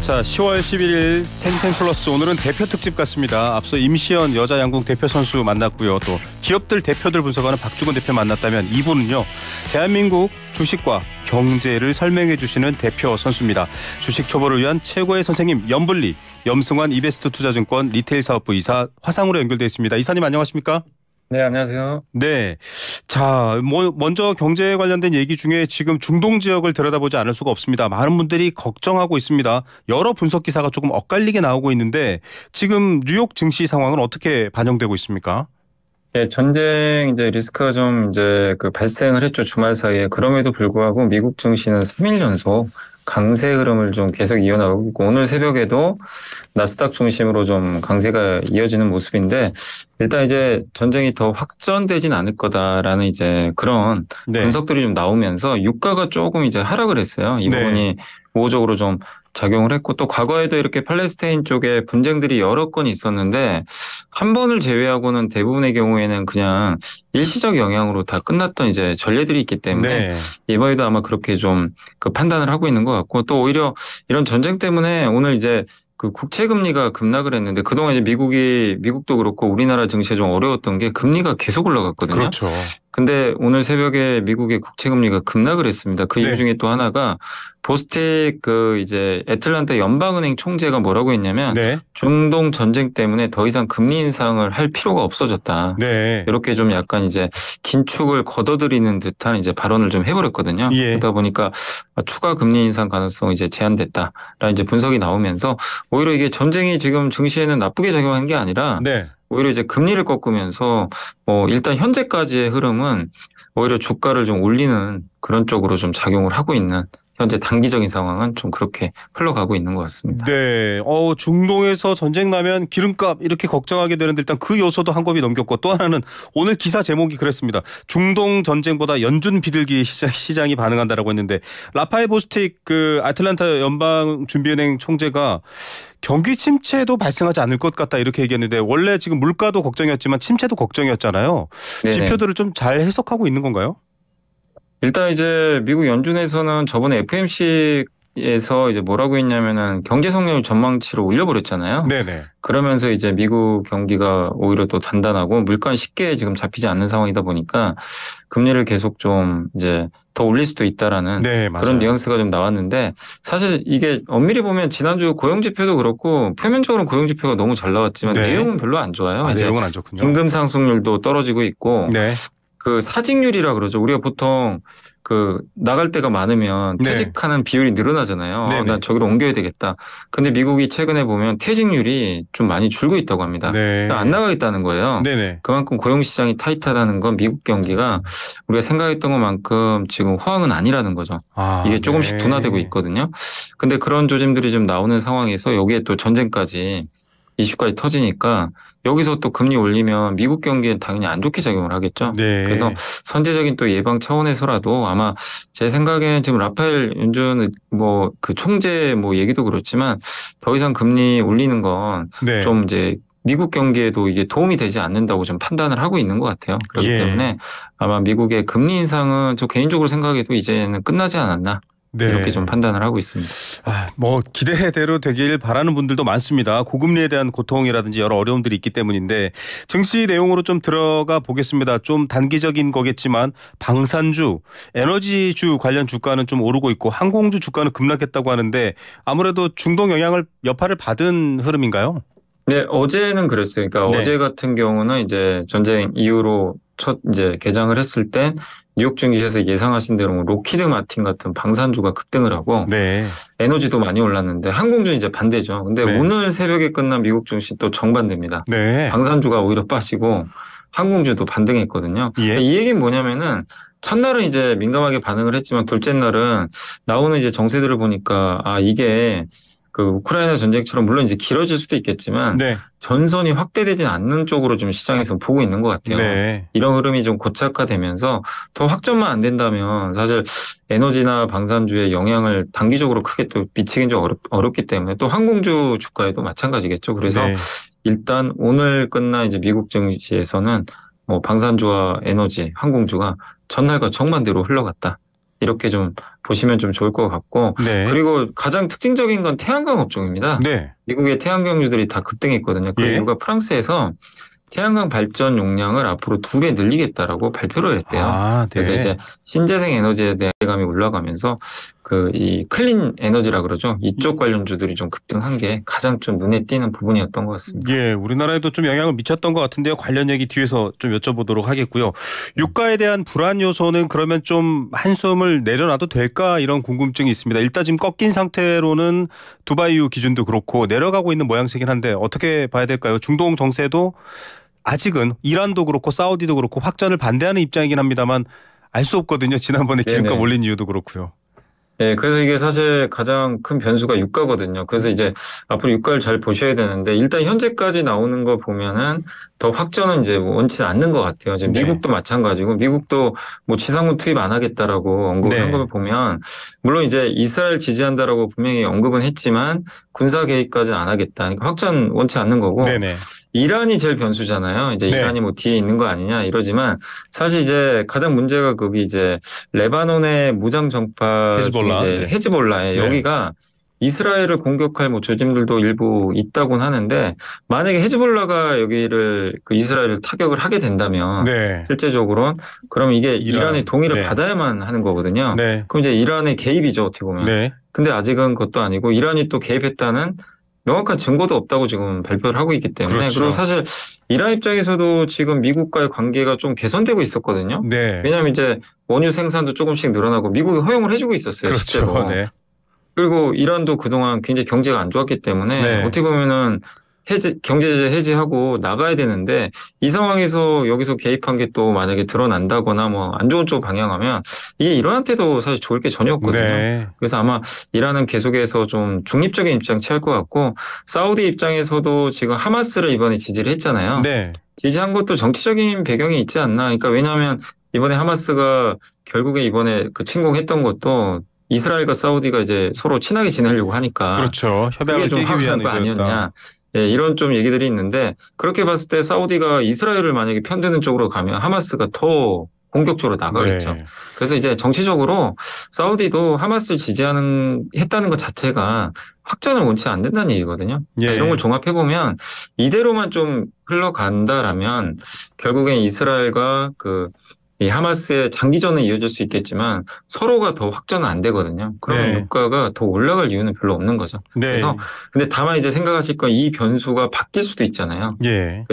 자, 10월 11일 생생플러스 오늘은 대표 특집 같습니다. 앞서 임시연 여자 양궁 대표 선수 만났고요. 또 기업들 대표들 분석하는 박주근 대표 만났다면 이분은요. 대한민국 주식과 경제를 설명해 주시는 대표 선수입니다. 주식 초보를 위한 최고의 선생님 염블리 염승환 이베스트 투자증권 리테일 사업부 이사 화상으로 연결되어 있습니다. 이사님 안녕하십니까? 네, 안녕하세요. 네. 자, 먼저 경제 관련된 얘기 중에 지금 중동 지역을 들여다보지 않을 수가 없습니다. 많은 분들이 걱정하고 있습니다. 여러 분석 기사가 조금 엇갈리게 나오고 있는데 지금 뉴욕 증시 상황은 어떻게 반영되고 있습니까? 예, 전쟁 이제 리스크가 좀 이제 발생을 했죠. 주말 사이에. 그럼에도 불구하고 미국 증시는 3일 연속 강세 흐름을 좀 계속 이어나가고 있고 오늘 새벽에도 나스닥 중심으로 좀 강세가 이어지는 모습인데 일단 이제 전쟁이 더 확전되진 않을 거다라는 이제 그런 분석들이 좀 나오면서 유가가 조금 이제 하락을 했어요. 이 부분이 우호적으로 좀 작용을 했고 또 과거에도 이렇게 팔레스타인 쪽에 분쟁들이 여러 건 있었는데 한 번을 제외하고는 대부분의 경우에는 그냥 일시적 영향으로 다 끝났던 이제 전례들이 있기 때문에 이번에도 아마 그렇게 좀 판단을 하고 있는 것 같고 또 오히려 이런 전쟁 때문에 오늘 이제 국채 금리가 급락을 했는데 그동안 이제 미국도 그렇고 우리나라 증시가 좀 어려웠던 게 금리가 계속 올라갔거든요. 그렇죠. 근데 오늘 새벽에 미국의 국채 금리가 급락을 했습니다. 그 이유 중에 또 하나가 보스틱 이제 애틀란타 연방은행 총재가 뭐라고 했냐면 중동 전쟁 때문에 더 이상 금리 인상을 할 필요가 없어졌다. 이렇게 좀 약간 이제 긴축을 걷어들이는 듯한 이제 발언을 좀 해버렸거든요. 그러다 보니까 추가 금리 인상 가능성이 이제 제한됐다라는 이제 분석이 나오면서 오히려 이게 전쟁이 지금 증시에는 나쁘게 작용한 게 아니라 오히려 이제 금리를 꺾으면서 일단 현재까지의 흐름은 오히려 주가를 좀 올리는 그런 쪽으로 좀 작용을 하고 있는 현재 단기적인 상황은 좀 그렇게 흘러가고 있는 것 같습니다. 네. 중동에서 전쟁 나면 기름값 이렇게 걱정하게 되는데 일단 그 요소도 한 곱이 넘겼고 또 하나는 오늘 기사 제목이 그랬습니다. 중동 전쟁보다 연준 비둘기 시장이 반응한다라고 했는데 라파엘 보스틱 아틀란타 연방준비은행 총재가 경기 침체도 발생하지 않을 것 같다 이렇게 얘기했는데 원래 지금 물가도 걱정이었지만 침체도 걱정이었잖아요. 지표들을 좀 잘 해석하고 있는 건가요? 일단 이제 미국 연준에서는 저번에 FOMC에서 이제 뭐라고 했냐면은 경제 성장률 전망치를 올려버렸잖아요. 그러면서 이제 미국 경기가 오히려 또 단단하고 물가는 쉽게 지금 잡히지 않는 상황이다 보니까 금리를 계속 좀 이제 더 올릴 수도 있다라는 그런 뉘앙스가 좀 나왔는데 사실 이게 엄밀히 보면 지난주 고용 지표도 그렇고 표면적으로 고용 지표가 너무 잘 나왔지만 내용은 별로 안 좋아요. 내용은 안 좋군요. 임금 상승률도 떨어지고 있고 사직률이라 그러죠. 우리가 보통 나갈 때가 많으면 퇴직하는 비율이 늘어나잖아요. 난 저기로 옮겨야 되겠다. 근데 미국이 최근에 보면 퇴직률이 좀 많이 줄고 있다고 합니다. 안 나가겠다는 거예요. 그만큼 고용시장이 타이트하다는 건 미국 경기가 우리가 생각했던 것만큼 지금 호황은 아니라는 거죠. 이게 조금씩 둔화되고 있거든요. 근데 그런 조짐들이 좀 나오는 상황에서 여기에 또 전쟁까지 이슈까지 터지니까 여기서 또 금리 올리면 미국 경기엔 당연히 안 좋게 작용을 하겠죠. 그래서 선제적인 또 예방 차원에서라도 아마 제 생각엔 지금 라파엘 연준 총재 얘기도 그렇지만 더 이상 금리 올리는 건 좀 이제 미국 경기에도 이게 도움이 되지 않는다고 좀 판단을 하고 있는 것 같아요. 그렇기 때문에 아마 미국의 금리 인상은 저 개인적으로 생각해도 이제는 끝나지 않았나. 이렇게 좀 판단을 하고 있습니다. 기대대로 되길 바라는 분들도 많습니다. 고금리에 대한 고통이라든지 여러 어려움들이 있기 때문인데 증시 내용으로 좀 들어가 보겠습니다. 좀 단기적인 거겠지만 방산주, 에너지주 관련 주가는 좀 오르고 있고 항공주 주가는 급락했다고 하는데 아무래도 중동 여파를 받은 흐름인가요? 네, 어제는 그랬어요. 그러니까 어제 같은 경우는 이제 전쟁 이후로 첫 이제 개장을 했을 때 뉴욕 증시에서 예상하신 대로 로키드 마틴 같은 방산주가 급등을 하고 에너지도 많이 올랐는데 항공주는 이제 반대죠. 근데 오늘 새벽에 끝난 미국 증시 또 정반대입니다. 방산주가 오히려 빠지고 항공주도 반등했거든요. 이 얘기는 뭐냐면은 첫날은 이제 민감하게 반응을 했지만 둘째 날은 나오는 이제 정세들을 보니까 이게 우크라이나 전쟁처럼 물론 이제 길어질 수도 있겠지만 전선이 확대되진 않는 쪽으로 좀 시장에서 보고 있는 것 같아요. 이런 흐름이 좀 고착화되면서 더 확전만 안 된다면 사실 에너지나 방산주에 영향을 단기적으로 크게 또 미치긴 좀 어렵기 때문에 또 항공주 주가에도 마찬가지겠죠. 그래서 일단 오늘 끝난 이제 미국 증시에서는 방산주와 에너지, 항공주가 전날과 정반대로 흘러갔다. 이렇게 좀 보시면 좀 좋을 것 같고 네. 그리고 가장 특징적인 건 태양광 업종입니다. 네. 미국의 태양광주들이 다 급등했거든요. 그 이유가 프랑스에서 태양광 발전 용량을 앞으로 2배 늘리겠다라고 발표를 했대요. 네. 그래서 이제 신재생 에너지에 대한 기대감이 올라가면서 이 클린 에너지라 그러죠. 이쪽 관련주들이 좀 급등한 게 가장 좀 눈에 띄는 부분이었던 것 같습니다. 예, 우리나라에도 좀 영향을 미쳤던 것 같은데요. 관련 얘기 뒤에서 좀 여쭤보도록 하겠고요. 유가에 대한 불안 요소는 그러면 좀 한숨을 내려놔도 될까 이런 궁금증이 있습니다. 일단 지금 꺾인 상태로는 두바이유 기준도 그렇고 내려가고 있는 모양새긴 한데 어떻게 봐야 될까요? 중동 정세도 아직은 이란도 그렇고 사우디도 그렇고 확전을 반대하는 입장이긴 합니다만 알 수 없거든요. 지난번에 기름값 올린 이유도 그렇고요. 네, 그래서 이게 사실 가장 큰 변수가 유가거든요. 그래서 이제 앞으로 유가를 잘 보셔야 되는데 일단 현재까지 나오는 거 보면은 더 확전은 이제 원치는 않는 것 같아요. 지금 미국도 마찬가지고 미국도 뭐 지상군 투입 안 하겠다라고 언급을 한 걸 보면 물론 이제 이스라엘 지지한다라고 분명히 언급은 했지만 군사 개입까지는 안 하겠다. 그러니까 확전 원치 않는 거고 이란이 제일 변수잖아요. 이제 이란이 뭐 뒤에 있는 거 아니냐 이러지만 사실 이제 가장 문제가 거기 이제 레바논의 무장 정파 헤즈볼라 여기가 이스라엘을 공격할 뭐 조짐들도 일부 있다고는 하는데 만약에 헤즈볼라가 여기를 이스라엘을 타격을 하게 된다면 실제적으로는 그럼 이게 이란의 동의를 받아야만 하는 거거든요. 그럼 이제 이란의 개입이죠 어떻게 보면. 근데 아직은 그것도 아니고 이란이 또 개입했다는 명확한 증거도 없다고 지금 발표를 하고 있기 때문에 그리고 사실 이란 입장에서도 지금 미국과의 관계가 좀 개선되고 있었거든요. 왜냐하면 이제 원유 생산도 조금씩 늘어나고 미국이 허용을 해주고 있었어요. 실제로. 그리고 이란도 그동안 굉장히 경제가 안 좋았기 때문에 어떻게 보면은 경제 제재 해제하고 나가야 되는데 이 상황에서 여기서 개입한 게 또 만약에 드러난다거나 뭐 안 좋은 쪽 방향하면 이게 이란한테도 사실 좋을 게 전혀 없거든요. 그래서 아마 이란은 계속해서 좀 중립적인 입장 취할 것 같고 사우디 입장에서도 지금 하마스를 이번에 지지를 했잖아요. 지지한 것도 정치적인 배경이 있지 않나. 그러니까 왜냐하면 이번에 하마스가 결국에 이번에 침공했던 것도 이스라엘과 사우디가 이제 서로 친하게 지내려고 하니까 협약을 깨기 위한 거 아니었냐. 이런 좀 얘기들이 있는데 그렇게 봤을 때 사우디가 이스라엘을 만약에 편드는 쪽으로 가면 하마스가 더 공격적으로 나가겠죠. 그래서 이제 정치적으로 사우디도 하마스를 했다는 것 자체가 확전을 원치 않는다는 얘기거든요. 이런 걸 종합해 보면 이대로만 좀 흘러간다라면 결국엔 이스라엘과 이 하마스의 장기전은 이어질 수 있겠지만 서로가 더 확전은 안 되거든요. 그러면 유가가 더 올라갈 이유는 별로 없는 거죠. 그래서 근데 다만 이제 생각하실 건 이 변수가 바뀔 수도 있잖아요.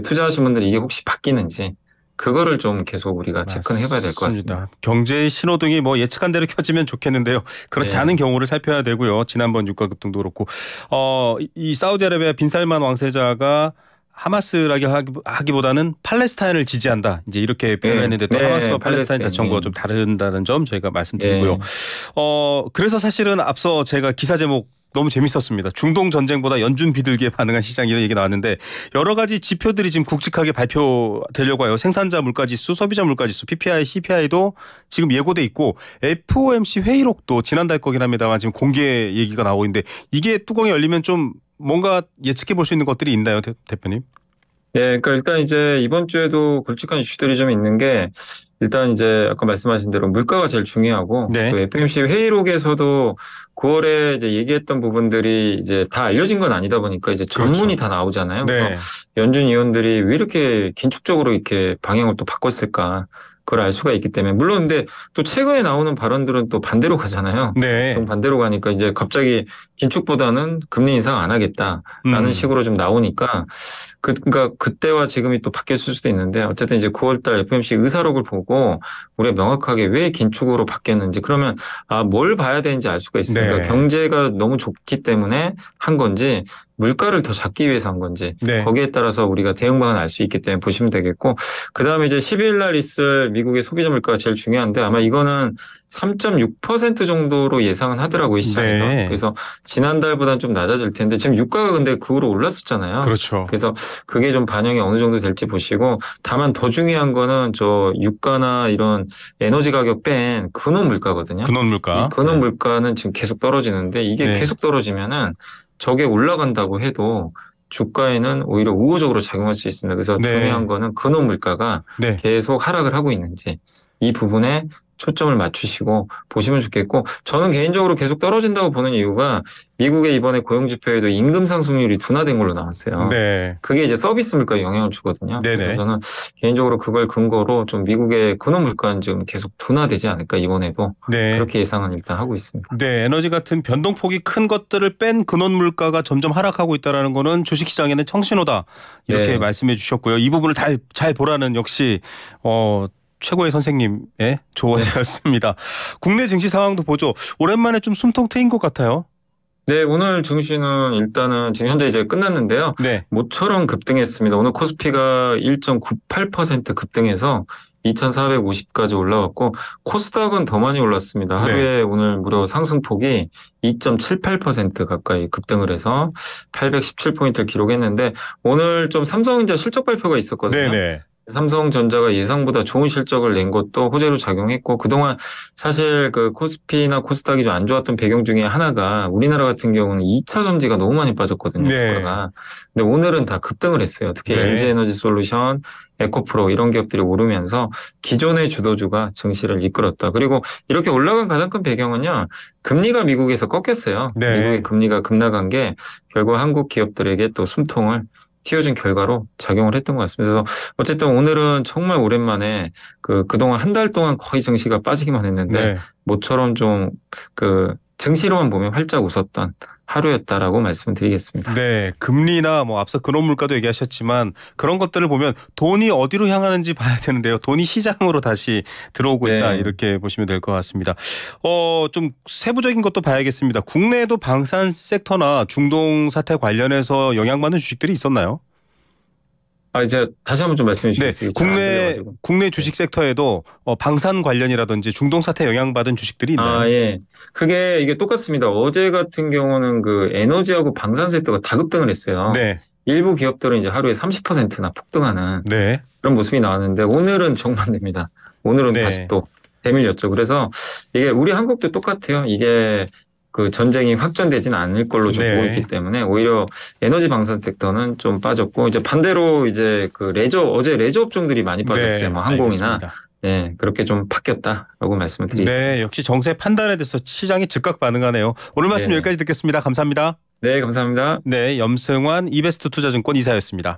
투자하신 분들이 이게 혹시 바뀌는지 그거를 좀 계속 우리가 체크는 해봐야 될 것 같습니다. 경제의 신호등이 뭐 예측한 대로 켜지면 좋겠는데요. 그렇지 않은 경우를 살펴야 되고요. 지난번 유가 급등도 그렇고 이 사우디아라비아 빈살만 왕세자가 하마스라기 하기보다는 팔레스타인을 지지한다. 이제 이렇게 표현했는데 또 하마스와 팔레스타인 정부가 좀 다른다는 점 저희가 말씀드리고요. 그래서 사실은 앞서 제가 기사 제목 너무 재밌었습니다. 중동 전쟁보다 연준 비둘기에 반응한 시장 이런 얘기 나왔는데 여러 가지 지표들이 지금 굵직하게 발표되려고 해요. 생산자 물가지수, 소비자 물가지수, PPI, CPI도 지금 예고돼 있고 FOMC 회의록도 지난달 거긴 합니다만 지금 공개 얘기가 나오고 있는데 이게 뚜껑이 열리면 좀 뭔가 예측해 볼 수 있는 것들이 있나요, 대표님? 그러니까 일단 이제 이번 주에도 굵직한 이슈들이 좀 있는 게 일단 이제 아까 말씀하신 대로 물가가 제일 중요하고 또 FOMC 회의록에서도 9월에 이제 얘기했던 부분들이 이제 다 알려진 건 아니다 보니까 이제 전문이 다 나오잖아요. 그래서 연준 위원들이 왜 이렇게 긴축적으로 이렇게 방향을 또 바꿨을까? 그걸 알 수가 있기 때문에 물론 근데 또 최근에 나오는 발언들은 또 반대로 가잖아요. 정반대로 가니까 이제 갑자기 긴축보다는 금리 인상 안 하겠다라는 식으로 좀 나오니까 그러니까 그때와 지금이 또 바뀔 수도 있는데 어쨌든 이제 9월달 FOMC 의사록을 보고 우리가 명확하게 왜 긴축으로 바뀌었는지 그러면 뭘 봐야 되는지 알 수가 있습니다. 경제가 너무 좋기 때문에 한 건지 물가를 더 잡기 위해서 한 건지 거기에 따라서 우리가 대응 방안을 알 수 있기 때문에 보시면 되겠고 그다음에 이제 12일 날 있을 미국의 소비자 물가가 제일 중요한데 아마 이거는 3.6% 정도로 예상은 하더라고요 시장에서. 그래서 지난달보다는 좀 낮아질 텐데 지금 유가가 근데 그 후로 올랐었잖아요. 그래서 그게 좀 반영이 어느 정도 될지 보시고 다만 더 중요한 거는 저 유가나 이런 에너지 가격 뺀 근원 물가거든요. 이 근원 물가는 지금 계속 떨어지는데 이게 계속 떨어지면은 저게 올라간다고 해도 주가에는 오히려 우호적으로 작용할 수 있습니다. 그래서 중요한 거는 근원 물가가 계속 하락을 하고 있는지 이 부분에 초점을 맞추시고 보시면 좋겠고 저는 개인적으로 계속 떨어진다고 보는 이유가 미국의 이번에 고용지표에도 임금 상승률이 둔화된 걸로 나왔어요. 네. 그게 이제 서비스 물가에 영향을 주거든요. 네네. 그래서 저는 개인적으로 그걸 근거로 좀 미국의 근원 물가는 좀 계속 둔화되지 않을까 이번에도 네. 그렇게 예상은 일단 하고 있습니다. 네, 에너지 같은 변동폭이 큰 것들을 뺀 근원 물가가 점점 하락하고 있다는 거는 주식시장에는 청신호다 이렇게 네. 말씀해 주셨고요. 이 부분을 잘 보라는 역시 최고의 선생님의 조언이었습니다. 국내 증시 상황도 보죠. 오랜만에 좀 숨통 트인 것 같아요. 네, 오늘 증시는 일단은 지금 현재 이제 끝났는데요. 네. 모처럼 급등했습니다. 오늘 코스피가 1.98% 급등해서 2,450까지 올라왔고 코스닥은 더 많이 올랐습니다. 하루에 네. 오늘 무려 상승폭이 2.78% 가까이 급등을 해서 817포인트를 기록했는데 오늘 좀 삼성전자 실적 발표가 있었거든요. 네네. 삼성전자가 예상보다 좋은 실적을 낸 것도 호재로 작용했고 그동안 사실 그 코스피나 코스닥이 좀 안 좋았던 배경 중에 하나가 우리나라 같은 경우는 2차 전지가 너무 많이 빠졌거든요. 네. 주가가. 근데 오늘은 다 급등을 했어요. 특히 네. LG에너지솔루션, 에코프로 이런 기업들이 오르면서 기존의 주도주가 증시를 이끌었다. 그리고 이렇게 올라간 가장 큰 배경은요. 금리가 미국에서 꺾였어요. 네. 미국의 금리가 급락한 게 결국 한국 기업들에게 또 숨통을 틔워준 결과로 작용을 했던 것 같습니다. 그래서 어쨌든 오늘은 정말 오랜만에 그동안 한 달 동안 거의 증시가 빠지기만 했는데 네. 모처럼 좀 증시로만 보면 활짝 웃었던 하루였다라고 말씀드리겠습니다. 네, 금리나 앞서 근원 물가도 얘기하셨지만 그런 것들을 보면 돈이 어디로 향하는지 봐야 되는데요. 돈이 시장으로 다시 들어오고 있다 네. 이렇게 보시면 될 것 같습니다. 좀 세부적인 것도 봐야겠습니다. 국내에도 방산 섹터나 중동 사태 관련해서 영향받는 주식들이 있었나요? 이제 다시 한번 좀 말씀해 주시겠어요? 네, 국내 주식 섹터에도 방산 관련이라든지 중동 사태 영향받은 주식들이 있나요? 예. 이게 똑같습니다. 어제 같은 경우는 에너지하고 방산 섹터가 다 급등을 했어요. 네. 일부 기업들은 이제 하루에 30%나 폭등하는 네. 그런 모습이 나왔는데 오늘은 정반대입니다. 오늘은 네. 다시 또 대밀렸죠. 그래서 이게 우리 한국도 똑같아요. 이게 전쟁이 확전되지는 않을 걸로 좀 보고 있기 때문에 오히려 에너지 방산 섹터는 좀 빠졌고 이제 반대로 이제 어제 레저 업종들이 많이 빠졌어요. 네, 항공이나 알겠습니다. 네, 그렇게 좀 바뀌었다라고 말씀을 드리겠습니다. 네, 역시 정세 판단에 대해서 시장이 즉각 반응하네요. 오늘 말씀 네. 여기까지 듣겠습니다. 감사합니다. 네, 감사합니다. 네, 염승환 이베스트 투자증권 이사였습니다.